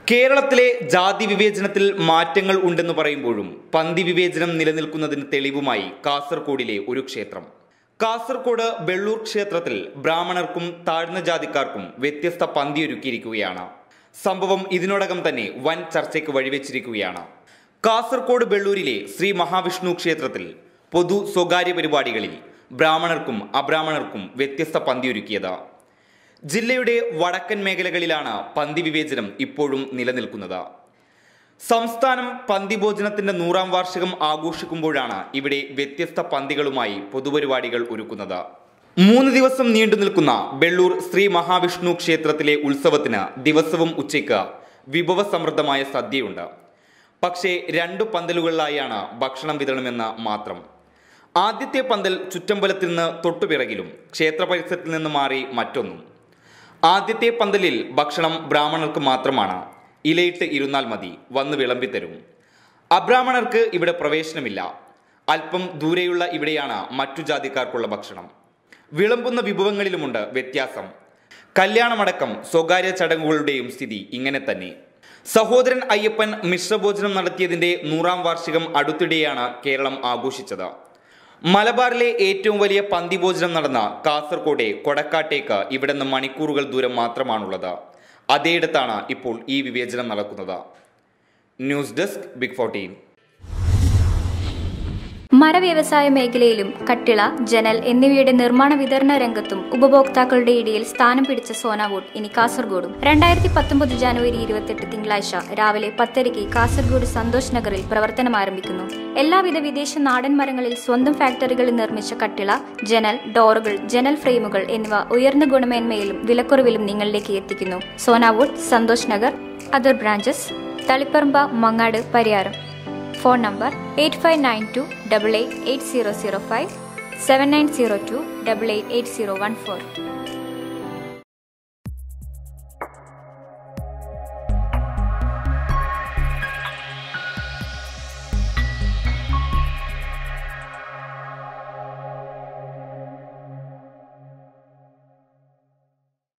കേരളത്തിലെ ജാതി വിവേചനത്തിൽ മാറ്റങ്ങൾ ഉണ്ടെന്ന് പറയുമ്പോഴും പന്തി വിവേചനം നിലനിൽക്കുന്നതിന് തെളിവുമായി കാസർഗോഡിലെ ഒരു ക്ഷേത്രം. കാസർഗോഡ് വെള്ളൂർ ക്ഷേത്രത്തിൽ ബ്രാഹ്മണർക്കും താഴ്ന്ന ജാതിക്കാർക്കും വ്യത്യസ്ത പന്തി ഒരുക്കിയിരിക്കുകയാണ്. സംഭവം ഇതിനോടകം തന്നെ വൻ ചർച്ചയ്ക്ക് വഴിവെച്ചിരിക്കുകയാണ്. കാസർഗോഡ് വെള്ളൂരിലെ ശ്രീ മഹാവിഷ്ണു ക്ഷേത്രത്തിൽ പൊതു സ്വകാര്യ പരിപാടികളിൽ ബ്രാഹ്മണർക്കും അബ്രാഹ്മണർക്കും വ്യത്യസ്ത പന്തി ഒരുക്കിയത്. ജില്ലയുടെ വടക്കൻ മേഖലകളിലാണ് പന്തി വിവേചനം ഇപ്പോഴും നിലനിൽക്കുന്നത്. സംസ്ഥാനം പന്തി ഭോജനത്തിന്റെ 100ാം വാർഷികം ആഘോഷിക്കുമ്പോഴാണ് ഇവിടെ വ്യത്യസ്ത പന്തികളുമായി പൊതുപരിപാടികൾ ഒരുക്കുന്നത്. 3 ദിവസം നീണ്ടു നിൽക്കുന്ന വെള്ളൂർ ശ്രീ മഹാവിഷ്ണു ക്ഷേത്രത്തിലെ ഉത്സവത്തിന് ദിവസവും ഉച്ചയ്ക്ക് വിഭവസമൃദ്ധമായ സദ്യയുണ്ട്. പക്ഷേ 2 പന്തലുകളിലായാണ് ഭക്ഷണം വിതരണമെന്ന് മാത്രം. ആദ്യത്തെ പന്തൽ ചുറ്റമ്പലത്തിൽ നിന്ന് തൊട്ടുപിറകിലും ക്ഷേത്ര പരിസരത്തിൽ നിന്ന് മാറി മറ്റൊന്നും. ആദ്യത്തെ പന്തലിൽ ഭക്ഷണം ബ്രാഹ്മണർക്ക് മാത്രമാണ്. ഇലയിട്ട് ഇരുന്നാൽ മതി, വന്ന് വിളമ്പിത്തരും. അബ്രാഹ്മണർക്ക് ഇവിടെ പ്രവേശനമില്ല. അല്പം ദൂരെയുള്ള ഇവിടെയാണ് മറ്റു ജാതിക്കാർക്കുള്ള ഭക്ഷണം. വിളമ്പുന്ന വിഭവങ്ങളിലുമുണ്ട് വ്യത്യാസം. കല്യാണമടക്കം സ്വകാര്യ ചടങ്ങുകളുടെയും സ്ഥിതി ഇങ്ങനെ തന്നെ. സഹോദരൻ അയ്യപ്പൻ മിശ്രഭോജനം നടത്തിയതിന്റെ 100ാം വാർഷികം അടുത്തിടെയാണ് കേരളം ആഘോഷിച്ചത്. മലബാറിലെ ഏറ്റവും വലിയ പന്തി ഭോജനം നടന്ന കാസർഗോഡ് കൊടക്കാട്ടേക്ക് ഇവിടെ നിന്ന് മണിക്കൂറുകൾ ദൂരം മാത്രമാണുള്ളത്. അതേയിടത്താണ് ഇപ്പോൾ ഈ വിവേചനം നടക്കുന്നത്. News desk big 14. മരവ്യവസായ മേഖലയിലും കട്ടിള, ജനൽ എന്നിവയുടെ നിർമ്മാണ വിതരണ രംഗത്തും ഉപഭോക്താക്കളുടെ ഇടയിൽ സ്ഥാനം പിടിച്ച സോനാവുഡ് ഇനി കാസർഗോഡും. 2019 ജനുവരി 28 തിങ്കളാഴ്ച രാവിലെ 10:00 കാസർഗോഡ് സന്തോഷ് നഗറിൽ പ്രവർത്തനം ആരംഭിക്കുന്നു. എല്ലാവിധ വിദേശ നാടൻ മരങ്ങളിൽ സ്വന്തം ഫാക്ടറികളിൽ നിർമ്മിച്ച കട്ടിള, ജനൽ, ഡോറുകൾ, ജനൽ ഫ്രെയിമുകൾ എന്നിവ ഉയർന്ന ഗുണമേന്മയിലും വിലക്കുറവിലും നിങ്ങളിലേക്ക് എത്തിക്കുന്നു. Sonawood, Santosh Nagar, other branches Taliparamba, Mangad, Pariyaram. Phone number 8592888005 7902888014.